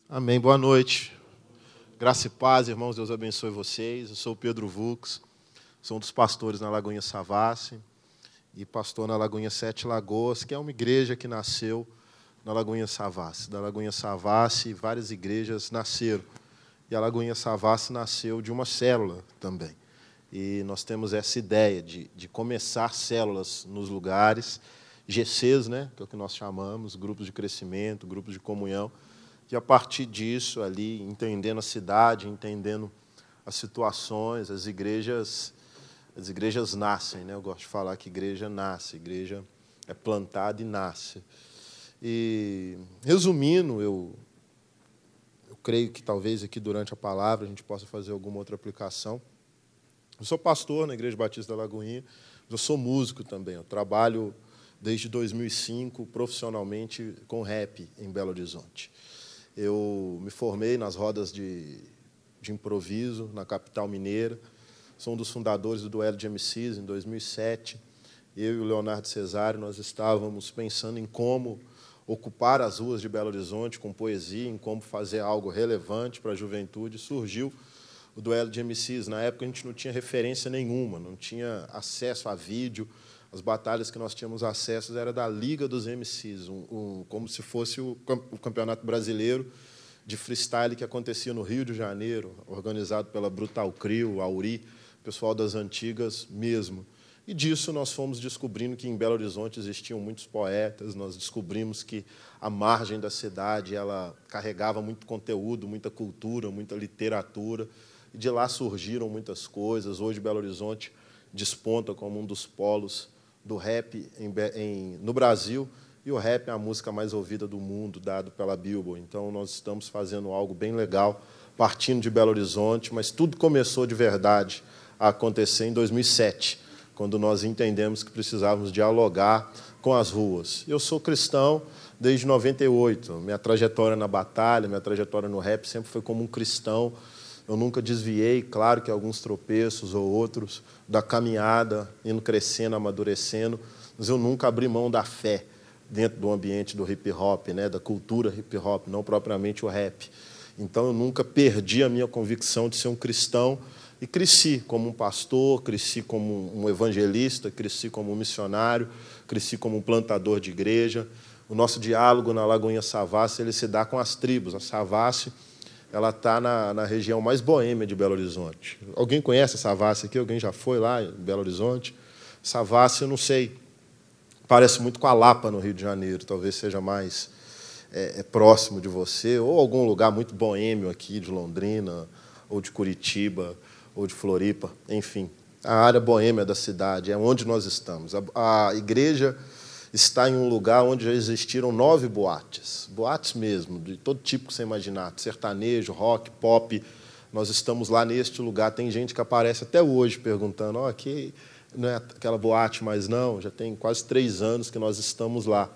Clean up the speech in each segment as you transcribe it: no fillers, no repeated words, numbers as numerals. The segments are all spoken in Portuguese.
Amém. Boa noite. Graça e paz, irmãos. Deus abençoe vocês. Eu sou o Pedro Vux, sou um dos pastores na Lagoinha Savassi e pastor na Lagoinha Sete Lagoas, que é uma igreja que nasceu na Lagoinha Savassi. Da Lagoinha Savassi, várias igrejas nasceram. E a Lagoinha Savassi nasceu de uma célula também. E nós temos essa ideia de começar células nos lugares, GCs, né, que é o que nós chamamos, grupos de crescimento, grupos de comunhão. E, a partir disso, ali, entendendo a cidade, entendendo as situações, as igrejas nascem. Né? Eu gosto de falar que igreja nasce, igreja é plantada e nasce. E, resumindo, eu creio que talvez aqui durante a palavra a gente possa fazer alguma outra aplicação. Eu sou pastor na Igreja Batista da Lagoinha, mas eu sou músico também. Eu trabalho desde 2005 profissionalmente com rap em Belo Horizonte. Eu me formei nas rodas de improviso na capital mineira. Sou um dos fundadores do duelo de MCs em 2007. Eu e o Leonardo Cesário, nós estávamos pensando em como ocupar as ruas de Belo Horizonte com poesia, em como fazer algo relevante para a juventude. Surgiu o duelo de MCs. Na época, a gente não tinha referência nenhuma, não tinha acesso a vídeo. As batalhas que nós tínhamos acesso era da Liga dos MCs, como se fosse o Campeonato Brasileiro de Freestyle que acontecia no Rio de Janeiro, organizado pela Brutal Crew, Auri, pessoal das antigas mesmo. E disso nós fomos descobrindo que em Belo Horizonte existiam muitos poetas, nós descobrimos que a margem da cidade ela carregava muito conteúdo, muita cultura, muita literatura, e de lá surgiram muitas coisas. Hoje Belo Horizonte desponta como um dos polos do rap no Brasil, e o rap é a música mais ouvida do mundo, dado pela Billboard. Então, nós estamos fazendo algo bem legal, partindo de Belo Horizonte, mas tudo começou de verdade a acontecer em 2007, quando nós entendemos que precisávamos dialogar com as ruas. Eu sou cristão desde 98. Minha trajetória na batalha, minha trajetória no rap sempre foi como um cristão. Eu nunca desviei, claro que alguns tropeços ou outros, da caminhada, indo crescendo, amadurecendo, mas eu nunca abri mão da fé dentro do ambiente do hip-hop, né, da cultura hip-hop, não propriamente o rap. Então, eu nunca perdi a minha convicção de ser um cristão e cresci como um pastor, cresci como um evangelista, cresci como um missionário, cresci como um plantador de igreja. O nosso diálogo na Lagoinha Savassi ele se dá com as tribos. A Savassi ela está na região mais boêmia de Belo Horizonte. Alguém conhece a Savassi aqui? Alguém já foi lá em Belo Horizonte? Savassi, eu não sei, parece muito com a Lapa, no Rio de Janeiro. Talvez seja mais próximo de você, ou algum lugar muito boêmio aqui de Londrina, ou de Curitiba, ou de Floripa, enfim. A área boêmia da cidade é onde nós estamos. A igreja está em um lugar onde já existiram 9 boates mesmo, de todo tipo que você imaginar, sertanejo, rock, pop. Nós estamos lá neste lugar. Tem gente que aparece até hoje perguntando, aqui não é aquela boate mais não, já tem quase 3 anos que nós estamos lá.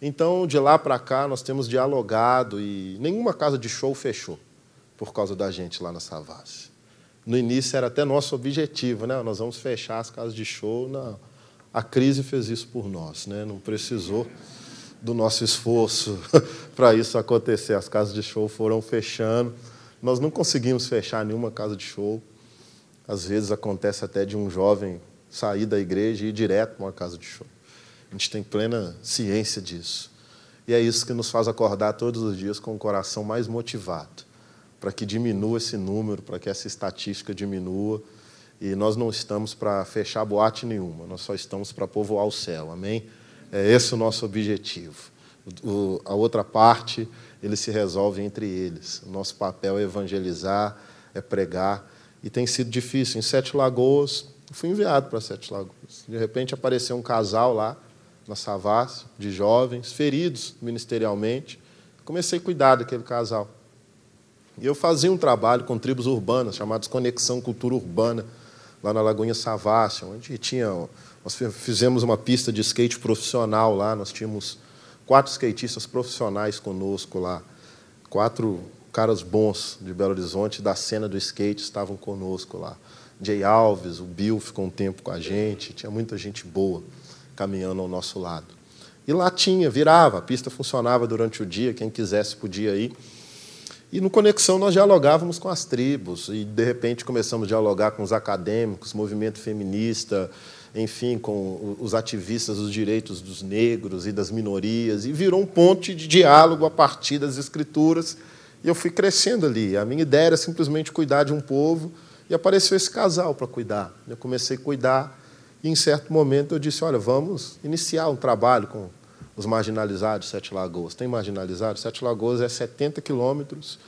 Então, de lá para cá, nós temos dialogado e nenhuma casa de show fechou por causa da gente lá na Savassi. No início era até nosso objetivo, né? Nós vamos fechar as casas de show. Não. A crise fez isso por nós, né? Não precisou do nosso esforço para isso acontecer. As casas de show foram fechando. Nós não conseguimos fechar nenhuma casa de show. Às vezes acontece até de um jovem sair da igreja e ir direto para uma casa de show. A gente tem plena ciência disso. E é isso que nos faz acordar todos os dias com o coração mais motivado, para que diminua esse número, para que essa estatística diminua. E nós não estamos para fechar boate nenhuma, nós só estamos para povoar o céu, amém? É esse o nosso objetivo. A outra parte, ele se resolve entre eles. O nosso papel é evangelizar, é pregar, e tem sido difícil. Em Sete Lagoas, eu fui enviado para Sete Lagoas. De repente, apareceu um casal lá, na Savassi, de jovens, feridos ministerialmente. Comecei a cuidar daquele casal. E eu fazia um trabalho com tribos urbanas, chamadas Conexão Cultura Urbana, lá na Lagoinha Savassi, onde nós fizemos uma pista de skate profissional lá, nós tínhamos 4 skatistas profissionais conosco lá, 4 caras bons de Belo Horizonte, da cena do skate, estavam conosco lá. Jay Alves, o Bill ficou um tempo com a gente, tinha muita gente boa caminhando ao nosso lado. E lá virava, a pista funcionava durante o dia, quem quisesse podia ir. E no Conexão nós dialogávamos com as tribos, e de repente começamos a dialogar com os acadêmicos, movimento feminista, enfim, com os ativistas dos direitos dos negros e das minorias, e virou um ponte de diálogo a partir das escrituras, e eu fui crescendo ali. A minha ideia era simplesmente cuidar de um povo, e apareceu esse casal para cuidar. Eu comecei a cuidar, e em certo momento eu disse, olha, vamos iniciar um trabalho com os marginalizados de Sete Lagoas. Tem marginalizados? Sete Lagoas é 70 quilômetros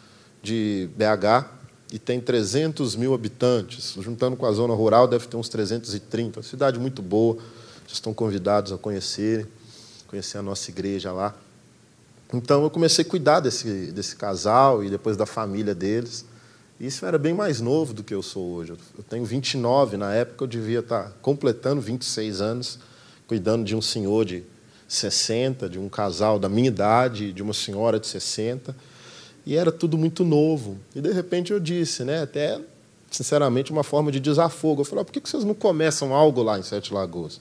de BH e tem 300 mil habitantes. Juntando com a zona rural, deve ter uns 330. Uma cidade muito boa. Vocês estão convidados a conhecer a nossa igreja lá. Então, eu comecei a cuidar desse casal e depois da família deles. Isso era bem mais novo do que eu sou hoje. Eu tenho 29, na época eu devia estar completando 26 anos, cuidando de um senhor de 60, de um casal da minha idade, de uma senhora de 60, e era tudo muito novo. E, de repente, eu disse, até, sinceramente, uma forma de desafogo. Eu falei, por que vocês não começam algo lá em Sete Lagoas?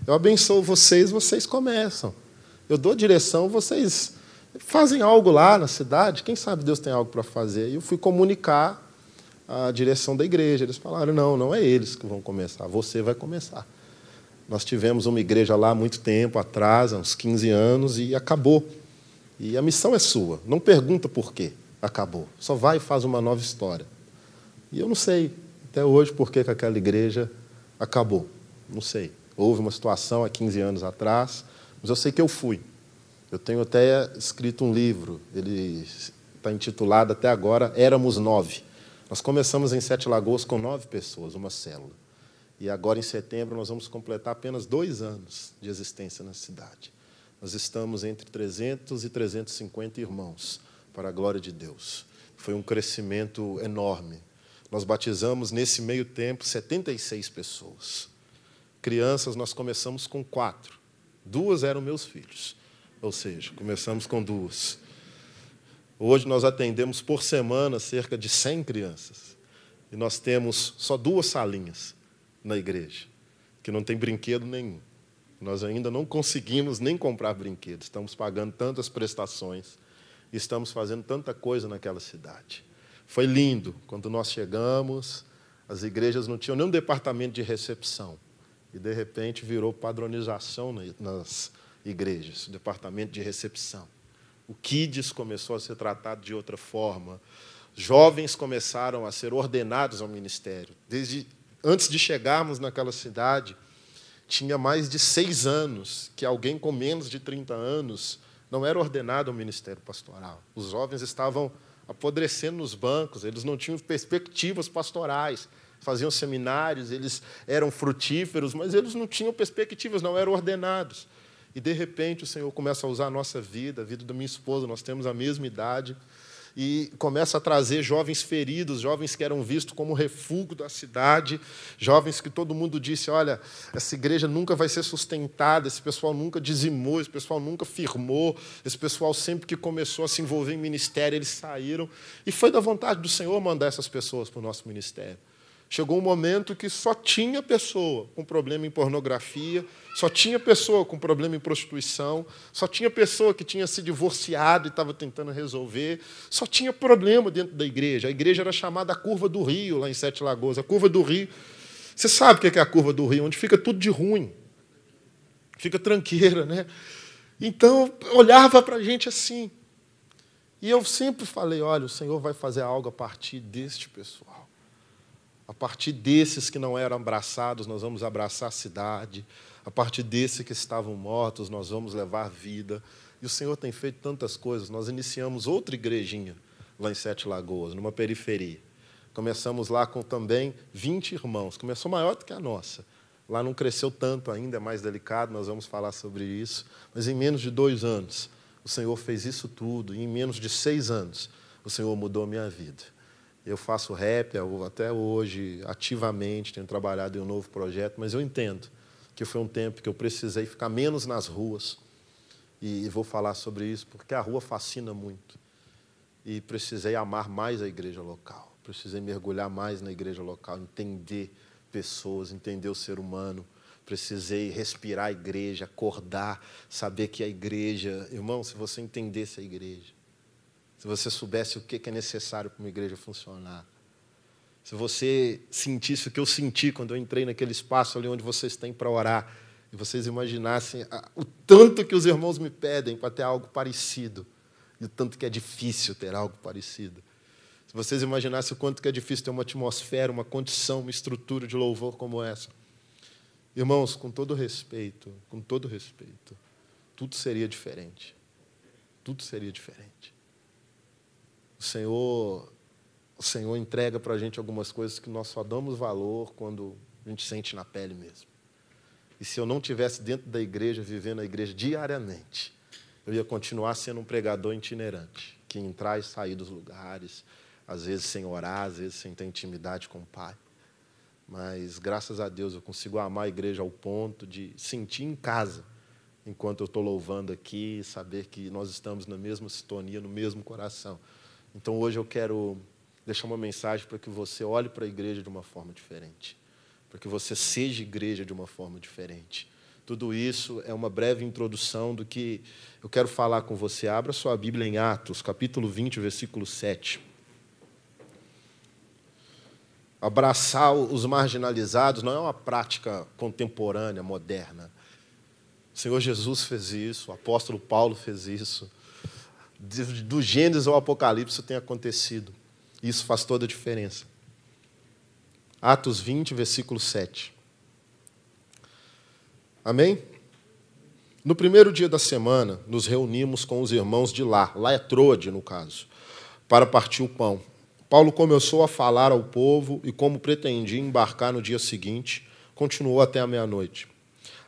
Eu abençoo vocês, vocês começam. Eu dou direção, vocês fazem algo lá na cidade. Quem sabe Deus tem algo para fazer? E eu fui comunicar a direção da igreja. Eles falaram, não é eles que vão começar, você vai começar. Nós tivemos uma igreja lá há muito tempo atrás, há uns 15 anos, e acabou. E a missão é sua. Não pergunta por quê. Acabou. Só vai e faz uma nova história. E eu não sei, até hoje, por que aquela igreja acabou. Não sei. Houve uma situação há 15 anos atrás, mas eu sei que eu fui. Eu tenho até escrito um livro, ele está intitulado até agora Éramos 9. Nós começamos em Sete Lagoas com 9 pessoas, uma célula. E agora, em setembro, nós vamos completar apenas 2 anos de existência na cidade. Nós estamos entre 300 e 350 irmãos, para a glória de Deus. Foi um crescimento enorme. Nós batizamos, nesse meio tempo, 76 pessoas. Crianças, nós começamos com 4. 2 eram meus filhos. Ou seja, começamos com 2. Hoje, nós atendemos por semana cerca de 100 crianças. E nós temos só 2 salinhas na igreja, que não tem brinquedo nenhum. Nós ainda não conseguimos nem comprar brinquedos. Estamos pagando tantas prestações e estamos fazendo tanta coisa naquela cidade. Foi lindo. Quando nós chegamos, as igrejas não tinham nenhum departamento de recepção. E, de repente, virou padronização nas igrejas, o departamento de recepção. O Kids começou a ser tratado de outra forma. Jovens começaram a ser ordenados ao ministério. Antes de chegarmos naquela cidade, tinha mais de 6 anos que alguém com menos de 30 anos não era ordenado ao ministério pastoral. Os jovens estavam apodrecendo nos bancos, eles não tinham perspectivas pastorais. Faziam seminários, eles eram frutíferos, mas eles não tinham perspectivas, não eram ordenados. E, de repente, o Senhor começa a usar a nossa vida, a vida da minha esposa, nós temos a mesma idade, e começa a trazer jovens feridos, jovens que eram vistos como refúgio da cidade, jovens que todo mundo disse, olha, essa igreja nunca vai ser sustentada, esse pessoal nunca dizimou, esse pessoal nunca firmou, esse pessoal sempre que começou a se envolver em ministério, eles saíram. E foi da vontade do Senhor mandar essas pessoas para o nosso ministério. Chegou um momento que só tinha pessoa com problema em pornografia, só tinha pessoa com problema em prostituição, só tinha pessoa que tinha se divorciado e estava tentando resolver, só tinha problema dentro da igreja. A igreja era chamada a Curva do Rio, lá em Sete Lagoas. A Curva do Rio, você sabe o que é a Curva do Rio? Onde fica tudo de ruim, fica tranqueira, né? Então, olhava para a gente assim. E eu sempre falei, olha, o Senhor vai fazer algo a partir deste pessoal. A partir desses que não eram abraçados, nós vamos abraçar a cidade. A partir desses que estavam mortos, nós vamos levar vida. E o Senhor tem feito tantas coisas. Nós iniciamos outra igrejinha lá em Sete Lagoas, numa periferia. Começamos lá com também 20 irmãos. Começou maior do que a nossa. Lá não cresceu tanto ainda, é mais delicado, nós vamos falar sobre isso. Mas em menos de 2 anos, o Senhor fez isso tudo. E em menos de 6 anos, o Senhor mudou a minha vida. Eu faço rap até hoje, ativamente, tenho trabalhado em um novo projeto, mas eu entendo que foi um tempo que eu precisei ficar menos nas ruas, e vou falar sobre isso, porque a rua fascina muito, e precisei amar mais a igreja local, precisei mergulhar mais na igreja local, entender pessoas, entender o ser humano, precisei respirar a igreja, acordar, saber que a igreja... Irmão, se você entendesse a igreja, se você soubesse o que é necessário para uma igreja funcionar, se você sentisse o que eu senti quando eu entrei naquele espaço ali onde vocês têm para orar, e vocês imaginassem o tanto que os irmãos me pedem para ter algo parecido, e o tanto que é difícil ter algo parecido. Se vocês imaginassem o quanto que é difícil ter uma atmosfera, uma condição, uma estrutura de louvor como essa. Irmãos, com todo respeito, tudo seria diferente. Tudo seria diferente. O Senhor entrega para a gente algumas coisas que nós só damos valor quando a gente sente na pele mesmo. E se eu não estivesse dentro da igreja, vivendo a igreja diariamente, eu ia continuar sendo um pregador itinerante, que ia entrar e sair dos lugares, às vezes sem orar, às vezes sem ter intimidade com o Pai. Mas, graças a Deus, eu consigo amar a igreja ao ponto de sentir em casa, enquanto eu estou louvando aqui, e saber que nós estamos na mesma sintonia, no mesmo coração. Então, hoje eu quero deixar uma mensagem para que você olhe para a igreja de uma forma diferente, para que você seja igreja de uma forma diferente. Tudo isso é uma breve introdução do que eu quero falar com você. Abra sua Bíblia em Atos, capítulo 20, versículo 7. Abraçar os marginalizados não é uma prática contemporânea, moderna. O Senhor Jesus fez isso, o apóstolo Paulo fez isso. Do Gênesis ao Apocalipse isso tem acontecido. Isso faz toda a diferença. Atos 20, versículo 7. Amém? No primeiro dia da semana, nos reunimos com os irmãos de lá é Troade, no caso, para partir o pão. Paulo começou a falar ao povo e, como pretendia embarcar no dia seguinte, continuou até a meia-noite.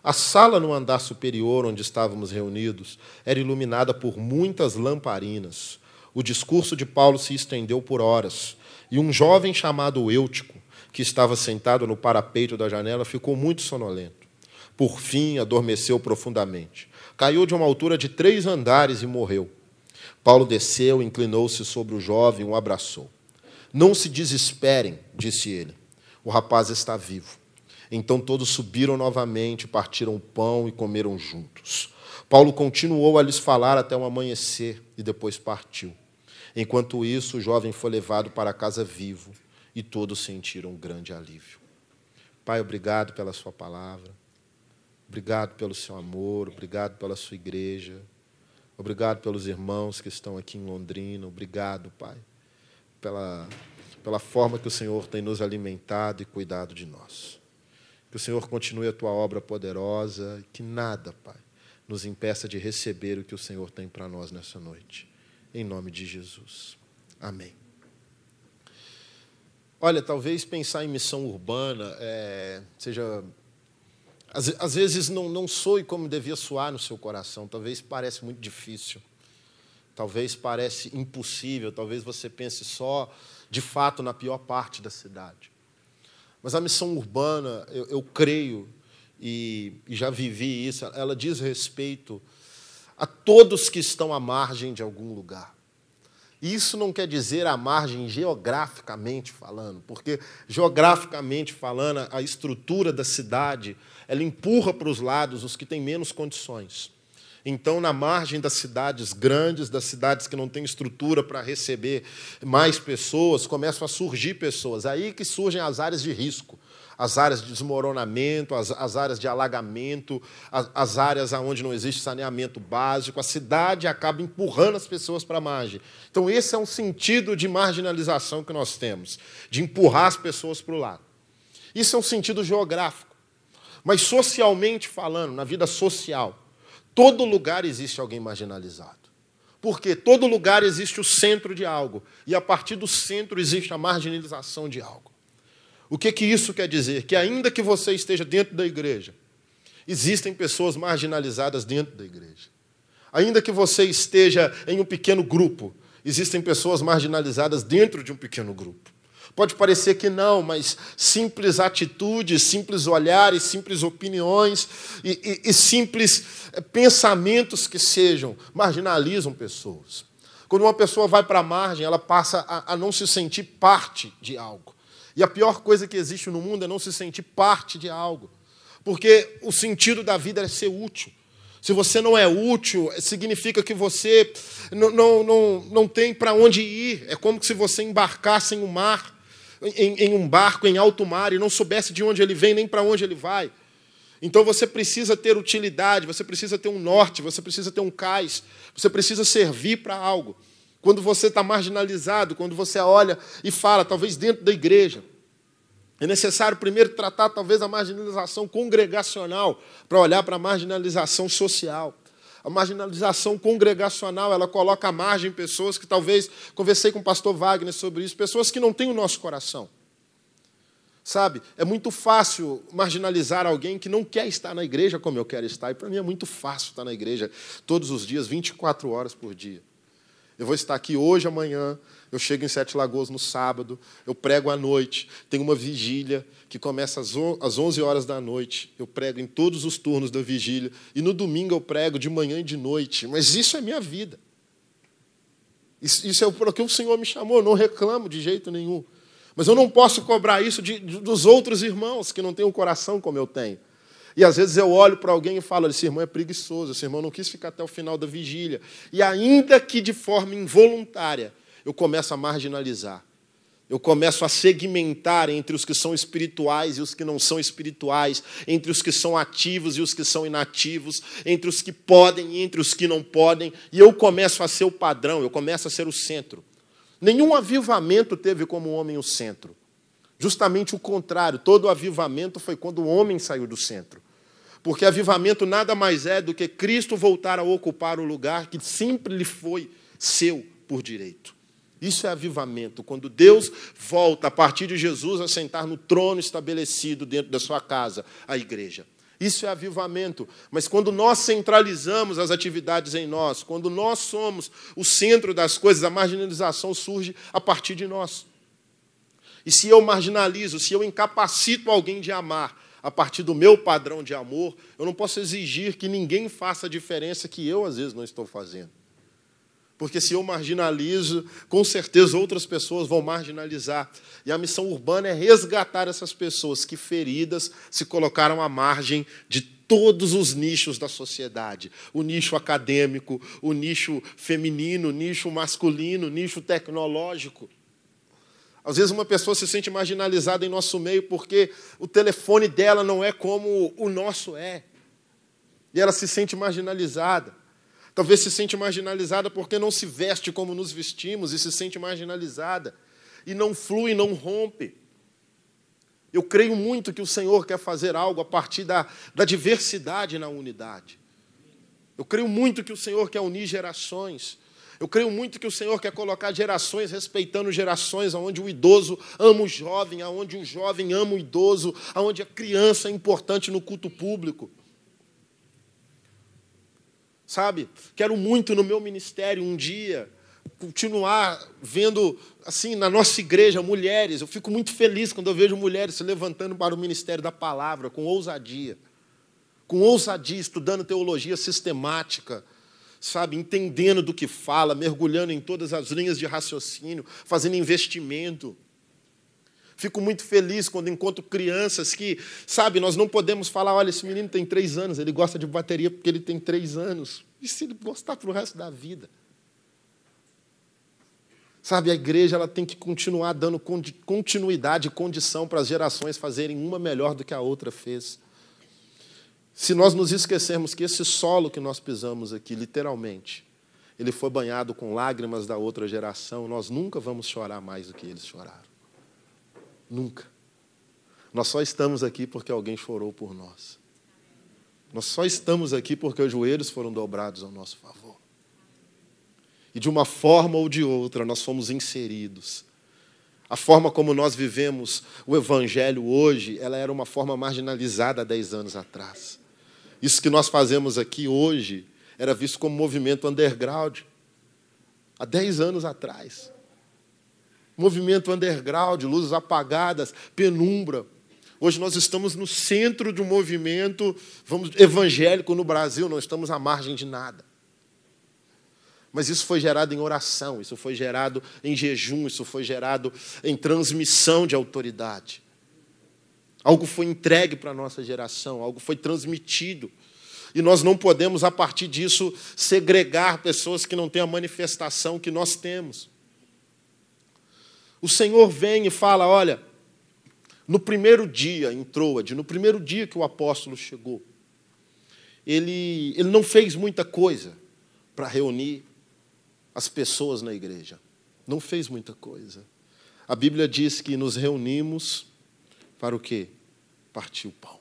A sala no andar superior, onde estávamos reunidos, era iluminada por muitas lamparinas. O discurso de Paulo se estendeu por horas, e um jovem chamado Eutico, que estava sentado no parapeito da janela, ficou muito sonolento. Por fim, adormeceu profundamente. Caiu de uma altura de 3 andares e morreu. Paulo desceu, inclinou-se sobre o jovem e o abraçou. Não se desesperem, disse ele. O rapaz está vivo. Então todos subiram novamente, partiram o pão e comeram juntos. Paulo continuou a lhes falar até o amanhecer e depois partiu. Enquanto isso, o jovem foi levado para casa vivo e todos sentiram um grande alívio. Pai, obrigado pela sua palavra. Obrigado pelo seu amor. Obrigado pela sua igreja. Obrigado pelos irmãos que estão aqui em Londrina. Obrigado, Pai, pela forma que o Senhor tem nos alimentado e cuidado de nós. Que o Senhor continue a tua obra poderosa e que nada, Pai, nos impeça de receber o que o Senhor tem para nós nessa noite. Em nome de Jesus. Amém. Olha, talvez pensar em missão urbana seja... Às vezes não soe como devia soar no seu coração. Talvez pareça muito difícil. Talvez pareça impossível. Talvez você pense só, de fato, na pior parte da cidade. Mas a missão urbana, eu creio, e já vivi isso, ela diz respeito a todos que estão à margem de algum lugar. E isso não quer dizer à margem geograficamente falando, porque geograficamente falando, a estrutura da cidade, ela empurra para os lados os que têm menos condições. Então, na margem das cidades grandes, das cidades que não têm estrutura para receber mais pessoas, começam a surgir pessoas. Aí que surgem as áreas de risco, as áreas de desmoronamento, as áreas de alagamento, as áreas onde não existe saneamento básico. A cidade acaba empurrando as pessoas para a margem. Então, esse é um sentido de marginalização que nós temos, de empurrar as pessoas para o lado. Isso é um sentido geográfico. Mas, socialmente falando, na vida social, todo lugar existe alguém marginalizado. Porque todo lugar existe o centro de algo. E, a partir do centro, existe a marginalização de algo. O que isso quer dizer? Que, ainda que você esteja dentro da igreja, existem pessoas marginalizadas dentro da igreja. Ainda que você esteja em um pequeno grupo, existem pessoas marginalizadas dentro de um pequeno grupo. Pode parecer que não, mas simples atitudes, simples olhares, simples opiniões e simples pensamentos que sejam, marginalizam pessoas. Quando uma pessoa vai para a margem, ela passa a não se sentir parte de algo. E a pior coisa que existe no mundo é não se sentir parte de algo. Porque o sentido da vida é ser útil. Se você não é útil, significa que você não tem para onde ir. É como se você embarcasse em um mar, em um barco em alto mar, e não soubesse de onde ele vem nem para onde ele vai. Então você precisa ter utilidade, você precisa ter um norte, você precisa ter um cais, você precisa servir para algo. Quando você está marginalizado, quando você olha e fala, talvez dentro da igreja, é necessário primeiro tratar talvez a marginalização congregacional para olhar para a marginalização social. A marginalização congregacional, ela coloca à margem pessoas que talvez, conversei com o pastor Wagner sobre isso, pessoas que não têm o nosso coração. Sabe, é muito fácil marginalizar alguém que não quer estar na igreja como eu quero estar. E para mim é muito fácil estar na igreja todos os dias, 24 horas por dia. Eu vou estar aqui hoje, amanhã, eu chego em Sete Lagoas no sábado, eu prego à noite, tem uma vigília que começa às 11 horas da noite, eu prego em todos os turnos da vigília, e no domingo eu prego de manhã e de noite, mas isso é minha vida. Isso é para que o Senhor me chamou, eu não reclamo de jeito nenhum. Mas eu não posso cobrar isso dos outros irmãos que não têm um coração como eu tenho. E às vezes eu olho para alguém e falo, esse irmão é preguiçoso, esse irmão não quis ficar até o final da vigília. E ainda que de forma involuntária, eu começo a marginalizar. Eu começo a segmentar entre os que são espirituais e os que não são espirituais, entre os que são ativos e os que são inativos, entre os que podem e entre os que não podem. E eu começo a ser o padrão, eu começo a ser o centro. Nenhum avivamento teve como homem o centro. Justamente o contrário, todo o avivamento foi quando o homem saiu do centro. Porque avivamento nada mais é do que Cristo voltar a ocupar o lugar que sempre lhe foi seu por direito. Isso é avivamento, quando Deus volta, a partir de Jesus, a sentar no trono estabelecido dentro da sua casa, a igreja. Isso é avivamento. Mas quando nós centralizamos as atividades em nós, quando nós somos o centro das coisas, a marginalização surge a partir de nós. E se eu marginalizo, se eu incapacito alguém de amar a partir do meu padrão de amor, eu não posso exigir que ninguém faça a diferença que eu, às vezes, não estou fazendo. Porque se eu marginalizo, com certeza outras pessoas vão marginalizar. E a missão urbana é resgatar essas pessoas que, feridas, se colocaram à margem de todos os nichos da sociedade. O nicho acadêmico, o nicho feminino, o nicho masculino, o nicho tecnológico. Às vezes uma pessoa se sente marginalizada em nosso meio porque o telefone dela não é como o nosso é. E ela se sente marginalizada. Talvez se sente marginalizada porque não se veste como nos vestimos e se sente marginalizada. E não flui, não rompe. Eu creio muito que o Senhor quer fazer algo a partir da diversidade na unidade. Eu creio muito que o Senhor quer unir gerações. Eu creio muito que o Senhor quer colocar gerações respeitando gerações, onde o idoso ama o jovem, onde o jovem ama o idoso, onde a criança é importante no culto público. Sabe? Quero muito no meu ministério um dia continuar vendo, assim, na nossa igreja, mulheres. Eu fico muito feliz quando eu vejo mulheres se levantando para o ministério da palavra, com ousadia, estudando teologia sistemática, sabe, entendendo do que fala, mergulhando em todas as linhas de raciocínio, fazendo investimento. Fico muito feliz quando encontro crianças que, sabe, nós não podemos falar, olha, esse menino tem 3 anos, ele gosta de bateria porque ele tem 3 anos. E se ele gostar para o resto da vida? Sabe, a igreja ela tem que continuar dando continuidade e condição para as gerações fazerem uma melhor do que a outra fez. Se nós nos esquecermos que esse solo que nós pisamos aqui, literalmente, ele foi banhado com lágrimas da outra geração, nós nunca vamos chorar mais do que eles choraram. Nunca. Nós só estamos aqui porque alguém chorou por nós. Nós só estamos aqui porque os joelhos foram dobrados ao nosso favor. E de uma forma ou de outra, nós fomos inseridos. A forma como nós vivemos o Evangelho hoje, ela era uma forma marginalizada há 10 anos atrás. Isso que nós fazemos aqui hoje era visto como movimento underground. Há 10 anos atrás. Movimento underground, luzes apagadas, penumbra. Hoje nós estamos no centro de um movimento evangélico no Brasil, não estamos à margem de nada. Mas isso foi gerado em oração, isso foi gerado em jejum, isso foi gerado em transmissão de autoridade. Algo foi entregue para a nossa geração, algo foi transmitido. E nós não podemos, a partir disso, segregar pessoas que não têm a manifestação que nós temos. O Senhor vem e fala, olha, no primeiro dia em Troade, no primeiro dia que o apóstolo chegou, ele não fez muita coisa para reunir as pessoas na igreja. Não fez muita coisa. A Bíblia diz que nos reunimos para o quê? Partir o pão.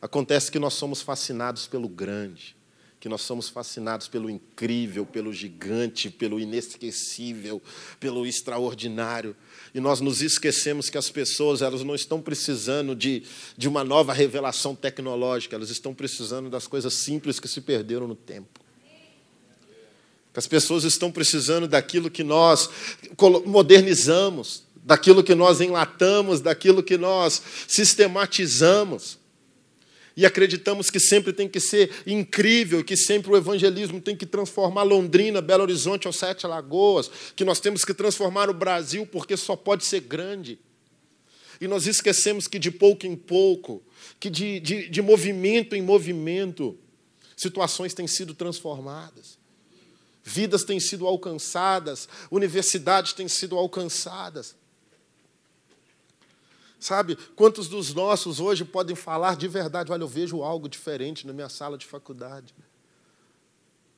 Acontece que nós somos fascinados pelo grande, que nós somos fascinados pelo incrível, pelo gigante, pelo inesquecível, pelo extraordinário. E nós nos esquecemos que as pessoas elas não estão precisando de uma nova revelação tecnológica, elas estão precisando das coisas simples que se perderam no tempo. As pessoas estão precisando daquilo que nós modernizamos, daquilo que nós enlatamos, daquilo que nós sistematizamos. E acreditamos que sempre tem que ser incrível, que sempre o evangelismo tem que transformar Londrina, Belo Horizonte ou Sete Lagoas, que nós temos que transformar o Brasil porque só pode ser grande. E nós esquecemos que de pouco em pouco, que de movimento em movimento, situações têm sido transformadas. Vidas têm sido alcançadas, universidades têm sido alcançadas. Sabe, quantos dos nossos hoje podem falar de verdade? Olha, eu vejo algo diferente na minha sala de faculdade.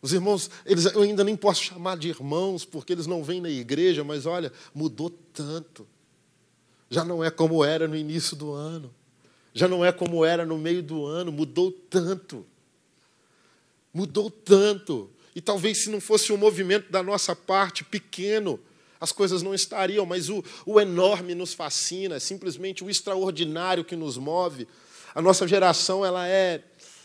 Os irmãos, eu ainda nem posso chamar de irmãos, porque eles não vêm na igreja, mas olha, mudou tanto. Já não é como era no início do ano. Já não é como era no meio do ano. Mudou tanto. Mudou tanto. E talvez se não fosse um movimento da nossa parte pequeno, as coisas não estariam, mas o enorme nos fascina, é simplesmente o extraordinário que nos move. A nossa geração ela é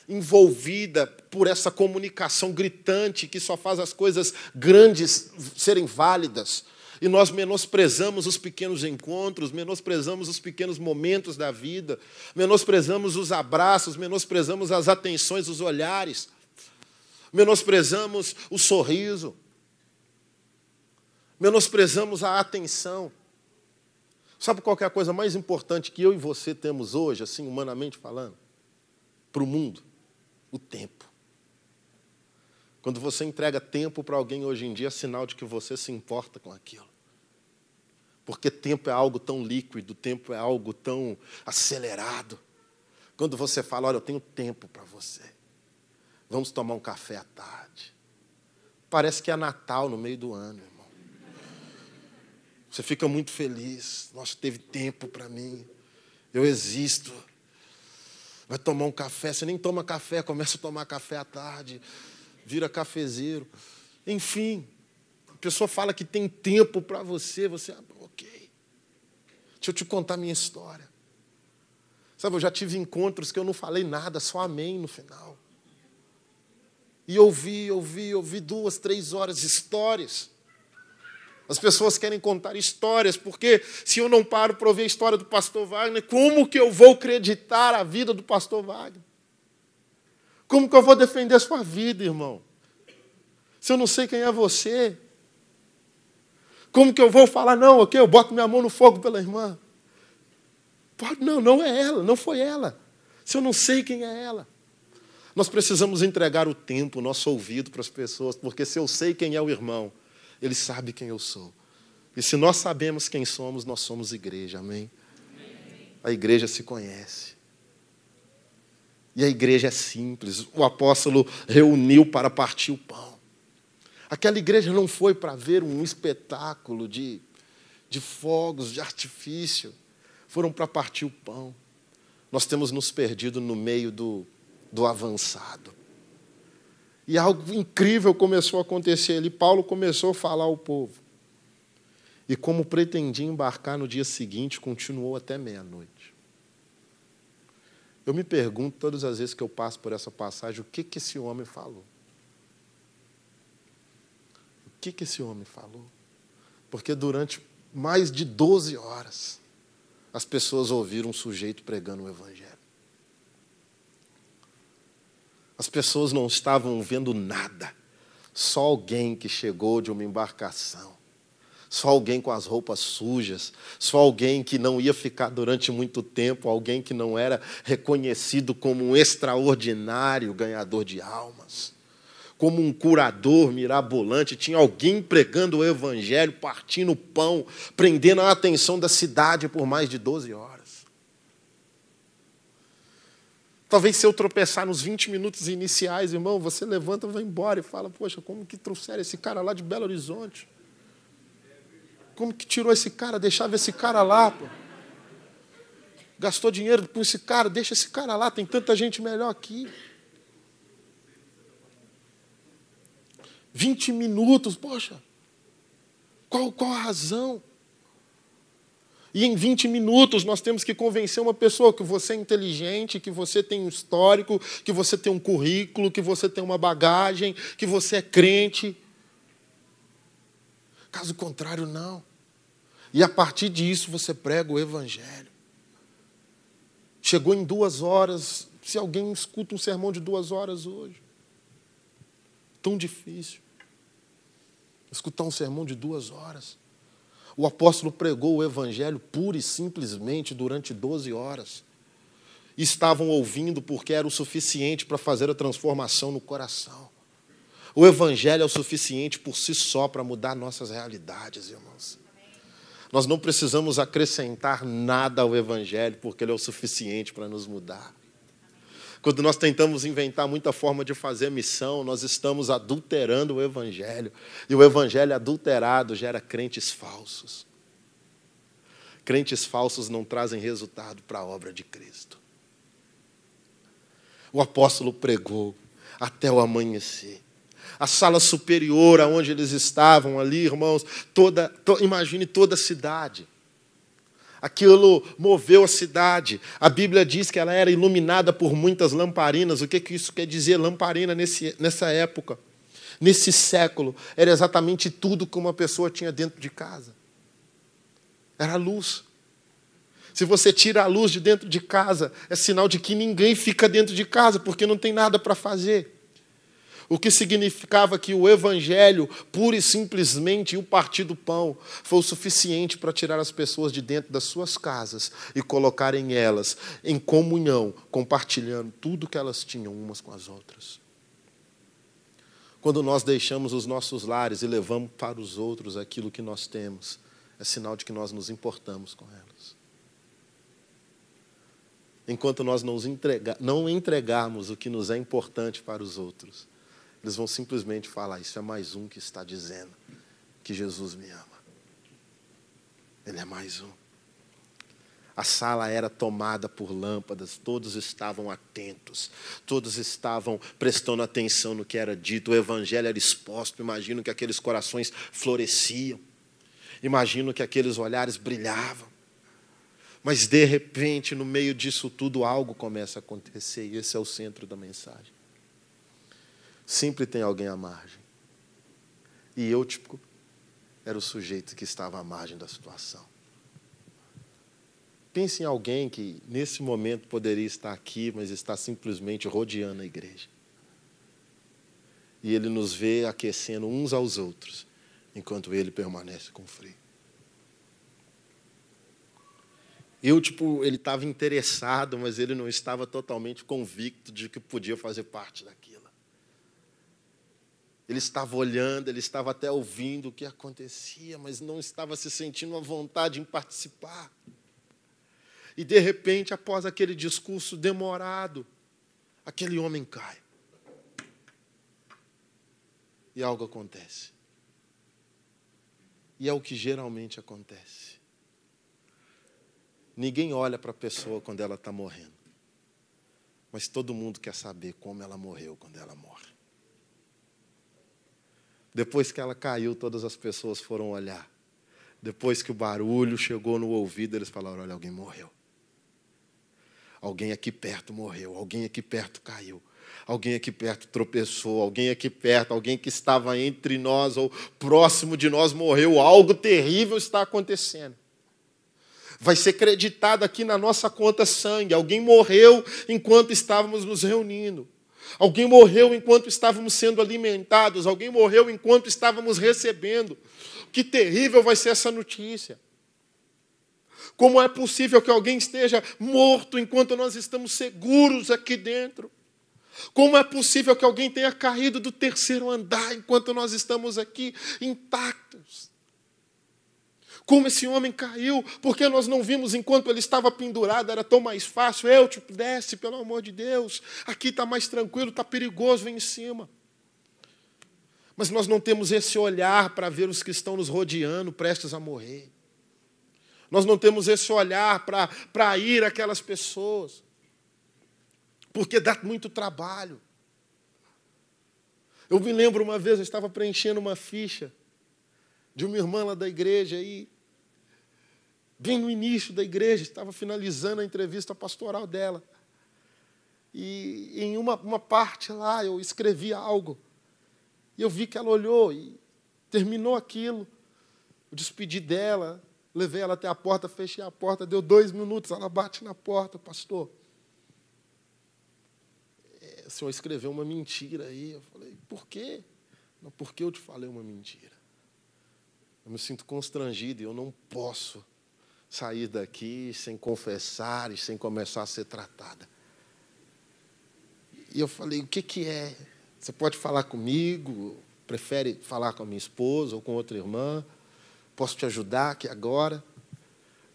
envolvida por essa comunicação gritante que só faz as coisas grandes serem válidas. E nós menosprezamos os pequenos encontros, menosprezamos os pequenos momentos da vida, menosprezamos os abraços, menosprezamos as atenções, os olhares, menosprezamos o sorriso. Menosprezamos a atenção. Sabe qual que é a coisa mais importante que eu e você temos hoje, assim, humanamente falando? Para o mundo? O tempo. Quando você entrega tempo para alguém hoje em dia, é sinal de que você se importa com aquilo. Porque tempo é algo tão líquido, tempo é algo tão acelerado. Quando você fala, olha, eu tenho tempo para você. Vamos tomar um café à tarde. Parece que é Natal no meio do ano, irmão. Você fica muito feliz. Nossa, teve tempo para mim. Eu existo. Vai tomar um café. Você nem toma café, começa a tomar café à tarde. Vira cafezeiro. Enfim, a pessoa fala que tem tempo para você. Você, ok. Deixa eu te contar a minha história. Sabe, eu já tive encontros que eu não falei nada, só amém no final. E ouvi 2, 3 horas histórias. As pessoas querem contar histórias, porque se eu não paro para ouvir a história do pastor Wagner, como que eu vou acreditar a vida do pastor Wagner? Como que eu vou defender a sua vida, irmão? Se eu não sei quem é você? Como que eu vou falar, não, ok, eu boto minha mão no fogo pela irmã? Não é ela, não foi ela. Se eu não sei quem é ela. Nós precisamos entregar o tempo, o nosso ouvido para as pessoas, porque se eu sei quem é o irmão, ele sabe quem eu sou. E se nós sabemos quem somos, nós somos igreja, amém? A igreja se conhece. E a igreja é simples. O apóstolo reuniu para partir o pão. Aquela igreja não foi para ver um espetáculo de fogos, de artifício. Foram para partir o pão. Nós temos nos perdido no meio do avançado. E algo incrível começou a acontecer ali. Paulo começou a falar ao povo. E como pretendia embarcar no dia seguinte, continuou até meia-noite. Eu me pergunto todas as vezes que eu passo por essa passagem, o que esse homem falou? O que esse homem falou? Porque durante mais de 12 horas, as pessoas ouviram um sujeito pregando o evangelho. As pessoas não estavam vendo nada. Só alguém que chegou de uma embarcação. só alguém com as roupas sujas, só alguém que não ia ficar durante muito tempo, alguém que não era reconhecido como um extraordinário ganhador de almas, como um curador mirabolante. Tinha alguém pregando o evangelho, partindo o pão, prendendo a atenção da cidade por mais de 12 horas. Talvez se eu tropeçar nos 20 minutos iniciais, irmão, você levanta, vai embora e fala, poxa, como que trouxeram esse cara lá de Belo Horizonte? Como que tirou esse cara, deixava esse cara lá, pô? Gastou dinheiro com esse cara, deixa esse cara lá, tem tanta gente melhor aqui. 20 minutos, poxa. Qual a razão? E em 20 minutos nós temos que convencer uma pessoa que você é inteligente, que você tem um histórico, que você tem um currículo, que você tem uma bagagem, que você é crente. Caso contrário, não. E a partir disso você prega o evangelho. Chegou em 2 horas, se alguém escuta um sermão de 2 horas hoje. Tão difícil. Escutar um sermão de 2 horas. O apóstolo pregou o evangelho pura e simplesmente durante 12 horas. E estavam ouvindo porque era o suficiente para fazer a transformação no coração. O evangelho é o suficiente por si só para mudar nossas realidades, irmãos. Nós não precisamos acrescentar nada ao evangelho, porque ele é o suficiente para nos mudar. Quando nós tentamos inventar muita forma de fazer missão, nós estamos adulterando o evangelho. E o evangelho adulterado gera crentes falsos. Crentes falsos não trazem resultado para a obra de Cristo. O apóstolo pregou até o amanhecer. A sala superior, aonde eles estavam ali, irmãos, imagine toda a cidade. Aquilo moveu a cidade. A Bíblia diz que ela era iluminada por muitas lamparinas. O que isso quer dizer, lamparina, nessa época? Nesse século, era exatamente tudo que uma pessoa tinha dentro de casa. Era a luz. Se você tira a luz de dentro de casa, é sinal de que ninguém fica dentro de casa, porque não tem nada para fazer. O que significava que o evangelho, pura e simplesmente, e o partir do pão, foi o suficiente para tirar as pessoas de dentro das suas casas e colocarem elas em comunhão, compartilhando tudo que elas tinham umas com as outras. Quando nós deixamos os nossos lares e levamos para os outros aquilo que nós temos, é sinal de que nós nos importamos com elas. Enquanto nós não entregarmos o que nos é importante para os outros, eles vão simplesmente falar, isso é mais um que está dizendo que Jesus me ama. Ele é mais um. A sala era tomada por lâmpadas, todos estavam atentos, todos estavam prestando atenção no que era dito, o evangelho era exposto, imagino que aqueles corações floresciam, imagino que aqueles olhares brilhavam. Mas, de repente, no meio disso tudo, algo começa a acontecer, e esse é o centro da mensagem. Sempre tem alguém à margem. E Eutico era o sujeito que estava à margem da situação. Pense em alguém que, nesse momento, poderia estar aqui, mas está simplesmente rodeando a igreja. E ele nos vê aquecendo uns aos outros, enquanto ele permanece com frio. Eutico, ele estava interessado, mas ele não estava totalmente convicto de que podia fazer parte daquilo. Ele estava olhando, ele estava até ouvindo o que acontecia, mas não estava se sentindo à vontade em participar. E, de repente, após aquele discurso demorado, aquele homem cai. E algo acontece. E é o que geralmente acontece. Ninguém olha para a pessoa quando ela está morrendo. Mas todo mundo quer saber como ela morreu quando ela morre. Depois que ela caiu, todas as pessoas foram olhar. Depois que o barulho chegou no ouvido, eles falaram, olha, alguém morreu. Alguém aqui perto morreu, alguém aqui perto caiu. Alguém aqui perto tropeçou, alguém aqui perto, alguém que estava entre nós ou próximo de nós morreu. Algo terrível está acontecendo. Vai ser creditado aqui na nossa conta sangue. Alguém morreu enquanto estávamos nos reunindo. Alguém morreu enquanto estávamos sendo alimentados. Alguém morreu enquanto estávamos recebendo. que terrível vai ser essa notícia. Como é possível que alguém esteja morto enquanto nós estamos seguros aqui dentro? Como é possível que alguém tenha caído do 3º andar enquanto nós estamos aqui intactos? Como esse homem caiu? Porque nós não vimos enquanto ele estava pendurado, era tão mais fácil. Desce, pelo amor de Deus. Aqui está mais tranquilo, está perigoso, vem em cima. Mas nós não temos esse olhar para ver os que estão nos rodeando, prestes a morrer. Nós não temos esse olhar para ir àquelas pessoas. Porque dá muito trabalho. Eu me lembro uma vez, eu estava preenchendo uma ficha de uma irmã lá da igreja, aí, bem no início da igreja, estava finalizando a entrevista pastoral dela. E em uma parte lá, eu escrevi algo. E eu vi que ela olhou e terminou aquilo. Eu despedi dela, levei ela até a porta, fechei a porta, deu 2 minutos, ela bate na porta, pastor. O senhor escreveu uma mentira aí. Eu falei, por quê? Não, porque eu te falei uma mentira. Eu me sinto constrangido e eu não posso sair daqui sem confessar e sem começar a ser tratada. E eu falei, o que é? Você pode falar comigo? Prefere falar com a minha esposa ou com outra irmã? Posso te ajudar aqui agora?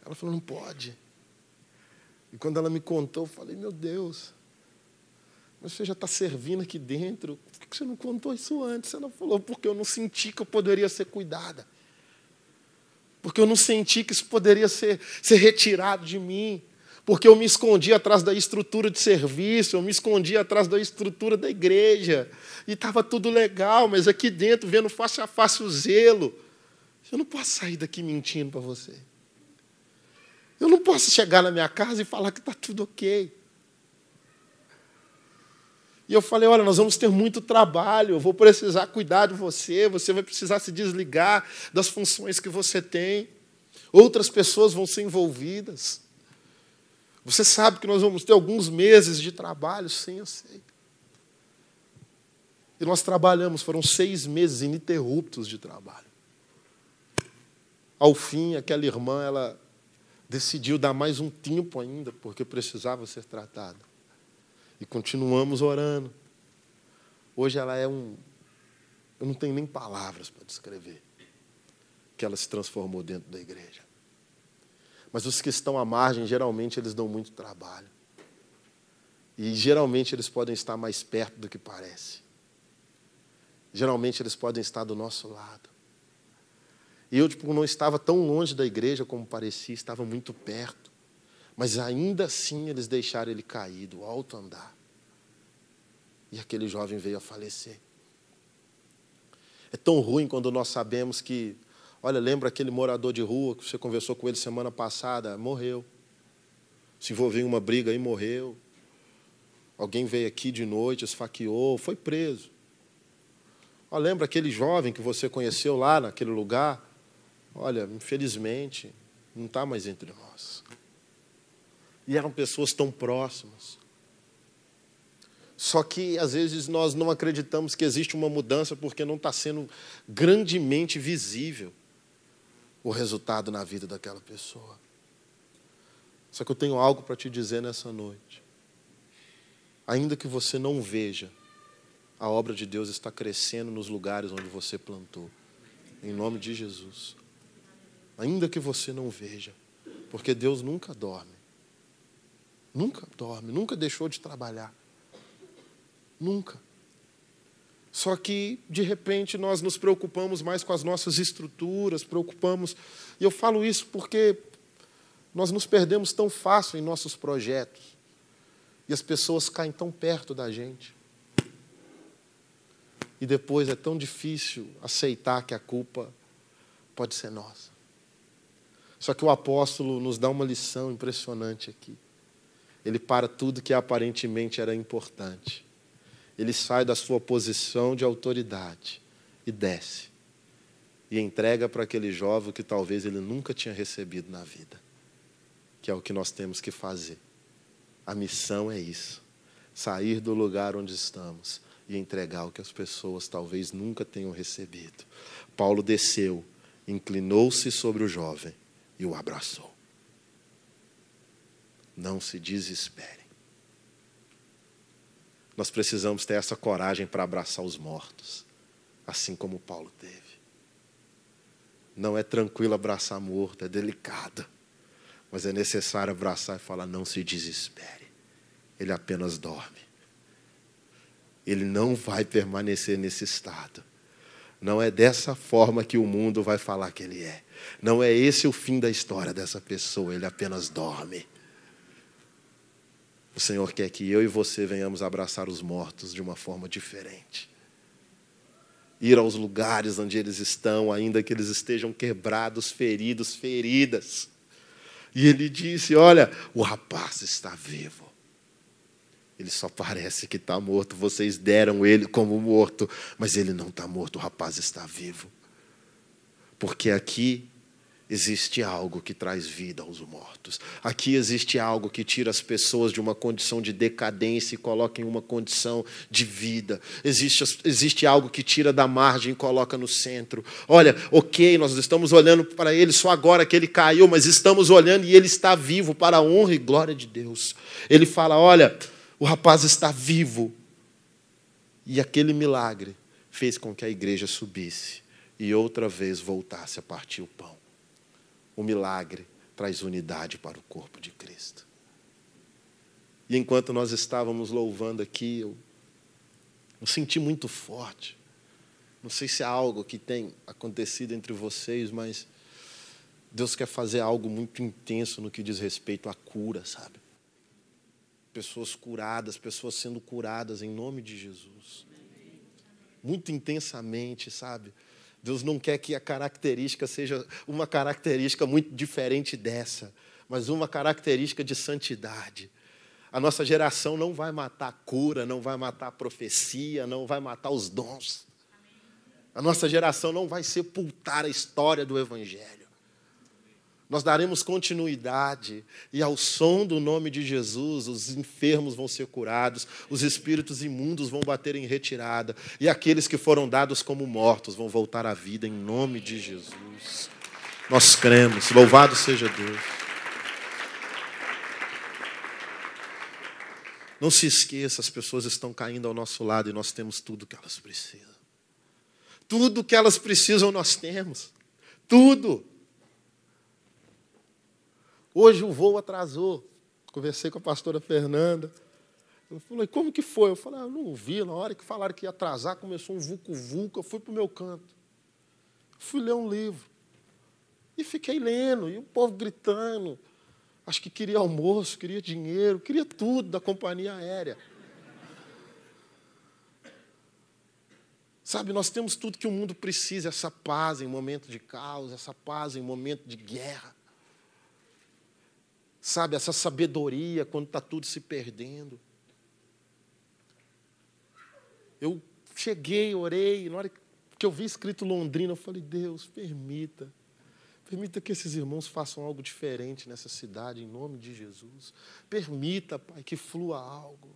Ela falou, não pode. E quando ela me contou, eu falei, meu Deus, mas você já está servindo aqui dentro, por que você não contou isso antes? Ela falou, porque eu não senti que eu poderia ser cuidada. Porque eu não senti que isso poderia ser retirado de mim. Porque eu me escondi atrás da estrutura de serviço, eu me escondi atrás da estrutura da igreja. E estava tudo legal, mas aqui dentro, vendo face a face o zelo. Eu não posso sair daqui mentindo para você. Eu não posso chegar na minha casa e falar que está tudo ok. E eu falei, olha, nós vamos ter muito trabalho, eu vou precisar cuidar de você, você vai precisar se desligar das funções que você tem. Outras pessoas vão ser envolvidas. Você sabe que nós vamos ter alguns meses de trabalho? Sim, eu sei. E nós trabalhamos, foram 6 meses ininterruptos de trabalho. Ao fim, aquela irmã, ela decidiu dar mais um tempo ainda, porque precisava ser tratada. E continuamos orando. Hoje ela é eu não tenho nem palavras para descrever que ela se transformou dentro da igreja. Mas os que estão à margem, geralmente, eles dão muito trabalho. E, geralmente, eles podem estar mais perto do que parece. Geralmente, eles podem estar do nosso lado. E eu, não estava tão longe da igreja como parecia, estava muito perto. Mas ainda assim eles deixaram ele cair do alto andar. E aquele jovem veio a falecer. É tão ruim quando nós sabemos que, olha, lembra aquele morador de rua que você conversou com ele semana passada? Morreu. Se envolveu em uma briga e morreu. Alguém veio aqui de noite, esfaqueou, foi preso. Olha, lembra aquele jovem que você conheceu lá naquele lugar? Olha, infelizmente, não está mais entre nós. E eram pessoas tão próximas. Só que, às vezes, nós não acreditamos que existe uma mudança porque não está sendo grandemente visível o resultado na vida daquela pessoa. Só que eu tenho algo para te dizer nessa noite. Ainda que você não veja, a obra de Deus está crescendo nos lugares onde você plantou. Em nome de Jesus. Ainda que você não veja, porque Deus nunca dorme. Nunca dorme, nunca deixou de trabalhar. Nunca. Só que, de repente, nós nos preocupamos mais com as nossas estruturas, preocupamos... E eu falo isso porque nós nos perdemos tão fácil em nossos projetos. E as pessoas caem tão perto da gente. E depois é tão difícil aceitar que a culpa pode ser nossa. Só que o apóstolo nos dá uma lição impressionante aqui. Ele para tudo que aparentemente era importante. Ele sai da sua posição de autoridade e desce. E entrega para aquele jovem que talvez ele nunca tinha recebido na vida. Que é o que nós temos que fazer. A missão é isso. Sair do lugar onde estamos e entregar o que as pessoas talvez nunca tenham recebido. Paulo desceu inclinou-se sobre o jovem e o abraçou. Não se desesperem. Nós precisamos ter essa coragem para abraçar os mortos, assim como Paulo teve. Não é tranquilo abraçar morto, é delicado. Mas é necessário abraçar e falar, não se desespere. Ele apenas dorme. Ele não vai permanecer nesse estado. Não é dessa forma que o mundo vai falar que ele é. Não é esse o fim da história dessa pessoa, ele apenas dorme. O Senhor quer que eu e você venhamos abraçar os mortos de uma forma diferente. Ir aos lugares onde eles estão, ainda que eles estejam quebrados, feridos, feridas. E ele disse, olha, o rapaz está vivo. Ele só parece que está morto. Vocês deram ele como morto, mas ele não está morto, o rapaz está vivo. Porque aqui existe algo que traz vida aos mortos. Aqui existe algo que tira as pessoas de uma condição de decadência e coloca em uma condição de vida. Existe algo que tira da margem e coloca no centro. Olha, ok, nós estamos olhando para ele só agora que ele caiu, mas estamos olhando e ele está vivo para a honra e glória de Deus. Ele fala, olha, o rapaz está vivo. E aquele milagre fez com que a igreja subisse e outra vez voltasse a partir o pão. O milagre traz unidade para o corpo de Cristo. E enquanto nós estávamos louvando aqui, eu senti muito forte. Não sei se é algo que tem acontecido entre vocês, mas Deus quer fazer algo muito intenso no que diz respeito à cura, sabe? Pessoas curadas, pessoas sendo curadas em nome de Jesus. Muito intensamente, sabe? Deus não quer que a característica seja uma característica muito diferente dessa, mas uma característica de santidade. A nossa geração não vai matar a cura, não vai matar a profecia, não vai matar os dons. A nossa geração não vai sepultar a história do Evangelho. Nós daremos continuidade e ao som do nome de Jesus, os enfermos vão ser curados, os espíritos imundos vão bater em retirada e aqueles que foram dados como mortos vão voltar à vida em nome de Jesus. Nós cremos, louvado seja Deus. Não se esqueça, as pessoas estão caindo ao nosso lado e nós temos tudo que elas precisam. Tudo que elas precisam nós temos. Tudo. Hoje o voo atrasou. Conversei com a pastora Fernanda. Ela falou, e como que foi? Eu falei, eu não vi. Na hora que falaram que ia atrasar, começou um vulco-vulco. Eu fui para o meu canto. Fui ler um livro. E fiquei lendo. E o povo gritando. Acho que queria almoço, queria dinheiro, queria tudo da companhia aérea. Sabe, nós temos tudo que o mundo precisa. Essa paz em momento de caos, essa paz em momento de guerra. Sabe, essa sabedoria quando está tudo se perdendo. Eu cheguei, orei, na hora que eu vi escrito Londrina, eu falei, Deus, permita que esses irmãos façam algo diferente nessa cidade, em nome de Jesus. Permita, Pai, que flua algo.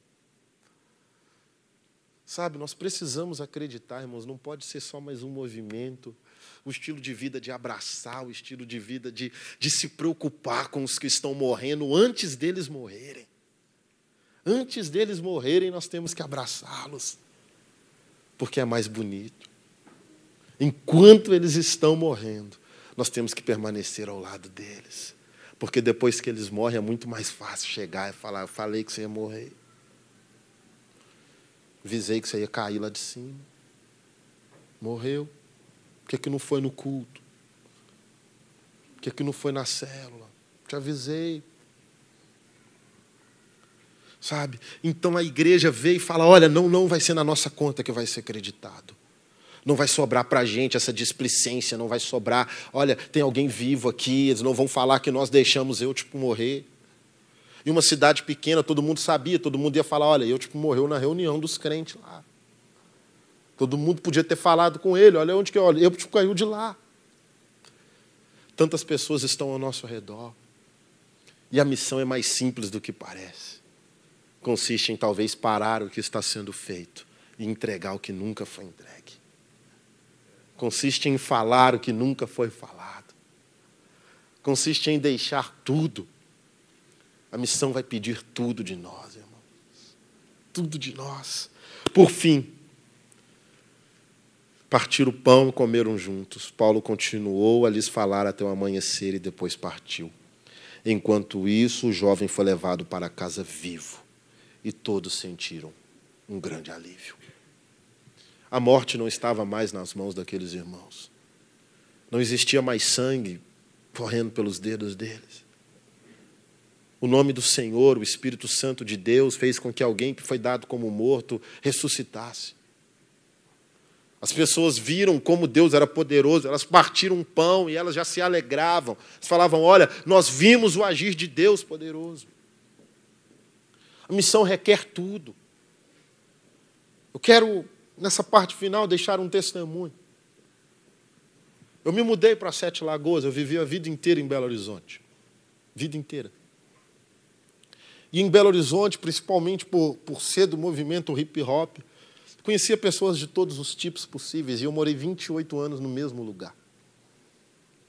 Sabe, nós precisamos acreditar, irmãos, não pode ser só mais um movimento. O estilo de vida de abraçar, o estilo de vida de se preocupar com os que estão morrendo antes deles morrerem. Antes deles morrerem, nós temos que abraçá-los, porque é mais bonito. Enquanto eles estão morrendo, nós temos que permanecer ao lado deles, porque depois que eles morrem é muito mais fácil chegar e falar, eu falei que você ia morrer. Avisei que você ia cair lá de cima. Morreu. Por que não foi no culto? Por que não foi na célula? Te avisei. Sabe? Então a igreja veio e fala, olha, não vai ser na nossa conta que vai ser acreditado. Não vai sobrar para a gente essa displicência, não vai sobrar, olha, tem alguém vivo aqui, eles não vão falar que nós deixamos morrer. Em uma cidade pequena, todo mundo sabia, todo mundo ia falar, olha, morreu na reunião dos crentes lá. Todo mundo podia ter falado com ele, olha onde que caiu de lá. Tantas pessoas estão ao nosso redor. E a missão é mais simples do que parece. Consiste em talvez parar o que está sendo feito e entregar o que nunca foi entregue. consiste em falar o que nunca foi falado. Consiste em deixar tudo. A missão vai pedir tudo de nós, irmãos. Tudo de nós. Por fim, partiram o pão e comeram juntos. Paulo continuou a lhes falar até o amanhecer e depois partiu. Enquanto isso, o jovem foi levado para casa vivo e todos sentiram um grande alívio. A morte não estava mais nas mãos daqueles irmãos. Não existia mais sangue correndo pelos dedos deles. O nome do Senhor, o Espírito Santo de Deus, fez com que alguém que foi dado como morto ressuscitasse. As pessoas viram como Deus era poderoso, elas partiram um pão e elas já se alegravam. Elas falavam, olha, nós vimos o agir de Deus poderoso. A missão requer tudo. Eu quero, nessa parte final, deixar um testemunho. Eu me mudei para Sete Lagoas, eu vivi a vida inteira em Belo Horizonte. Vida inteira. E em Belo Horizonte, principalmente por ser do movimento hip-hop, conhecia pessoas de todos os tipos possíveis e eu morei 28 anos no mesmo lugar.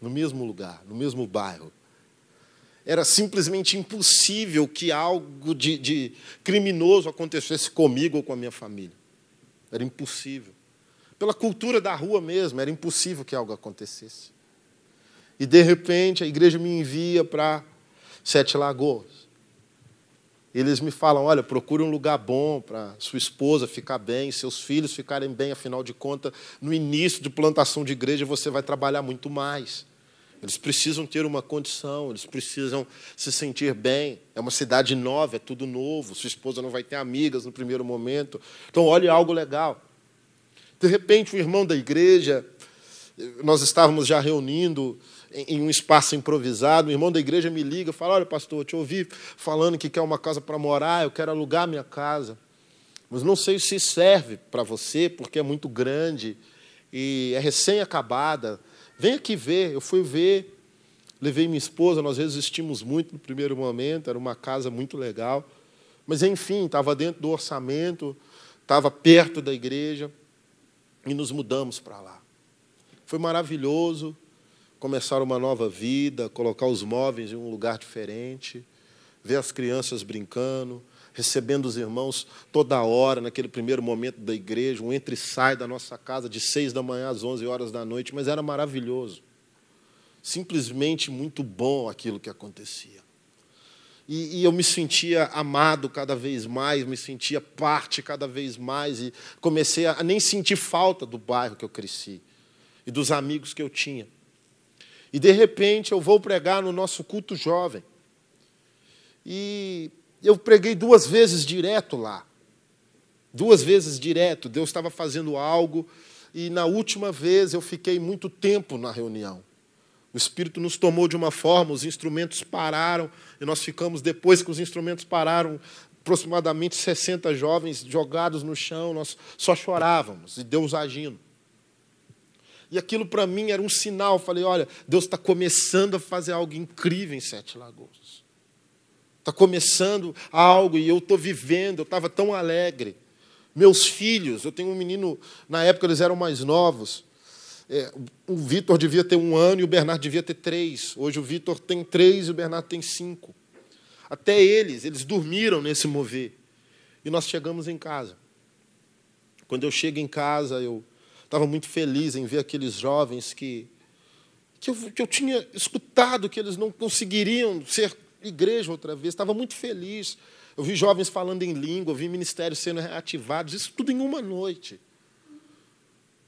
No mesmo bairro. Era simplesmente impossível que algo de criminoso acontecesse comigo ou com a minha família. Era impossível. Pela cultura da rua mesmo, era impossível que algo acontecesse. E, de repente, a igreja me envia para Sete Lagoas. Eles me falam, olha, procure um lugar bom para sua esposa ficar bem, seus filhos ficarem bem, afinal de contas, no início de plantação de igreja você vai trabalhar muito mais. Eles precisam ter uma condição, eles precisam se sentir bem. É uma cidade nova, é tudo novo, sua esposa não vai ter amigas no primeiro momento. Então, olhe algo legal. De repente, um irmão da igreja, nós estávamos já reunindo em um espaço improvisado, o irmão da igreja me liga e fala, olha, pastor, eu te ouvi falando que quer uma casa para morar, eu quero alugar minha casa, mas não sei se serve para você, porque é muito grande e é recém-acabada. Vem aqui ver. Eu fui ver, levei minha esposa, nós resistimos muito no primeiro momento, era uma casa muito legal, mas, enfim, estava dentro do orçamento, estava perto da igreja, e nos mudamos para lá. Foi maravilhoso começar uma nova vida, colocar os móveis em um lugar diferente, ver as crianças brincando, recebendo os irmãos toda hora, naquele primeiro momento da igreja, um entra e sai da nossa casa de 6 da manhã às 11 horas da noite, mas era maravilhoso. Simplesmente muito bom aquilo que acontecia. E eu me sentia amado cada vez mais, me sentia parte cada vez mais, e comecei a nem sentir falta do bairro que eu cresci e dos amigos que eu tinha. E, de repente, eu vou pregar no nosso culto jovem. E eu preguei 2 vezes direto lá. 2 vezes direto. Deus estava fazendo algo, e, na última vez, eu fiquei muito tempo na reunião. O Espírito nos tomou de uma forma, os instrumentos pararam, e nós ficamos, depois que os instrumentos pararam, aproximadamente 60 jovens jogados no chão, nós só chorávamos, e Deus agindo. E aquilo para mim era um sinal, falei, olha, Deus está começando a fazer algo incrível em Sete Lagoas. Está começando algo, e eu estou vivendo, eu estava tão alegre. Meus filhos, eu tenho um menino, na época eles eram mais novos, o Vitor devia ter 1 ano e o Bernardo devia ter 3. Hoje o Vitor tem 3 e o Bernardo tem 5. Até eles dormiram nesse mover. E nós chegamos em casa. Quando eu chego em casa, eu estava muito feliz em ver aqueles jovens que eu tinha escutado que eles não conseguiriam ser igreja outra vez. Estava muito feliz. Eu vi jovens falando em língua, eu vi ministérios sendo reativados, isso tudo em uma noite.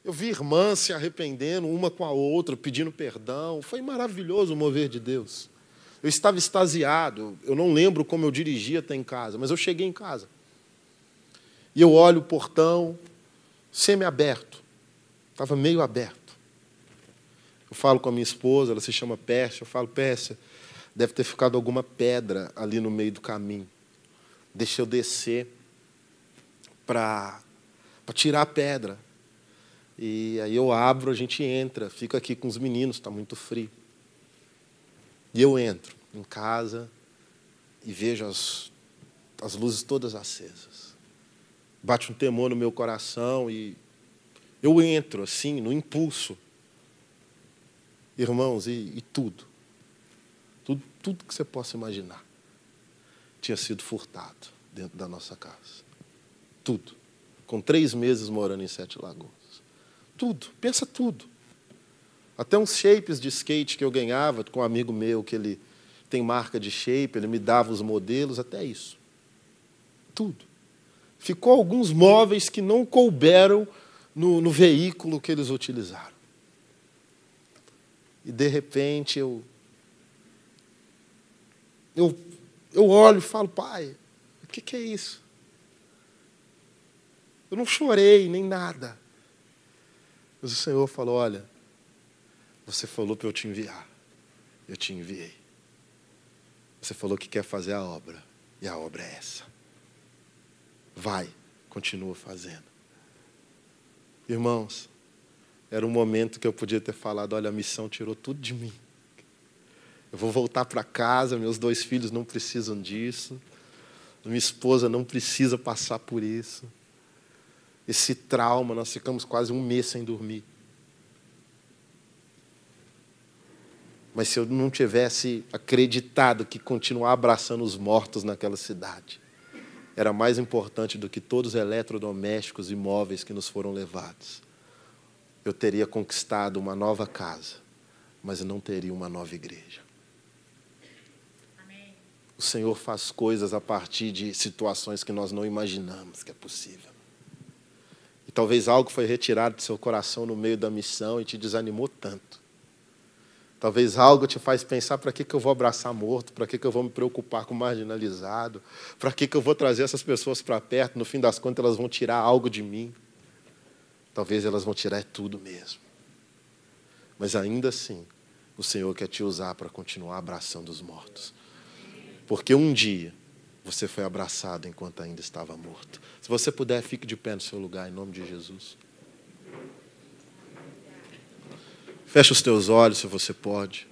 Eu vi irmãs se arrependendo, uma com a outra, pedindo perdão. Foi maravilhoso o mover de Deus. Eu estava extasiado. Eu não lembro como eu dirigi até em casa, mas eu cheguei em casa. E eu olho o portão semi-aberto. Estava meio aberto. Eu falo com a minha esposa, ela se chama Pérsia. Eu falo, Pérsia, deve ter ficado alguma pedra ali no meio do caminho. Deixa eu descer para tirar a pedra. E aí eu abro, a gente entra, fica aqui com os meninos, está muito frio. E eu entro em casa e vejo as luzes todas acesas. Bate um temor no meu coração e Eu entro assim, no impulso. Irmãos, e tudo que você possa imaginar tinha sido furtado dentro da nossa casa. Tudo. Com 3 meses morando em Sete Lagoas. Tudo, pensa tudo. Até uns shapes de skate que eu ganhava com um amigo meu, que ele tem marca de shape, ele me dava os modelos, até isso. Tudo. Ficou alguns móveis que não couberam no veículo que eles utilizaram. E, de repente, eu olho e falo, pai, o que é isso? Eu não chorei, nem nada. Mas o Senhor falou, olha, você falou para eu te enviar. Eu te enviei. Você falou que quer fazer a obra. E a obra é essa. Vai, continua fazendo. Irmãos, era um momento que eu podia ter falado, olha, a missão tirou tudo de mim. Eu vou voltar para casa, meus 2 filhos não precisam disso. Minha esposa não precisa passar por isso. Esse trauma, nós ficamos quase 1 mês sem dormir. Mas se eu não tivesse acreditado que continuar abraçando os mortos naquela cidade era mais importante do que todos os eletrodomésticos e móveis que nos foram levados, eu teria conquistado uma nova casa, mas não teria uma nova igreja. Amém. O Senhor faz coisas a partir de situações que nós não imaginamos que é possível. E talvez algo foi retirado do seu coração no meio da missão e te desanimou tanto. Talvez algo te faz pensar, para que eu vou abraçar morto? Para que eu vou me preocupar com o marginalizado? Para que eu vou trazer essas pessoas para perto? No fim das contas, elas vão tirar algo de mim. Talvez elas vão tirar tudo mesmo. Mas ainda assim, o Senhor quer te usar para continuar abraçando os mortos. Porque um dia você foi abraçado enquanto ainda estava morto. Se você puder, fique de pé no seu lugar, em nome de Jesus. Feche os teus olhos, se você pode.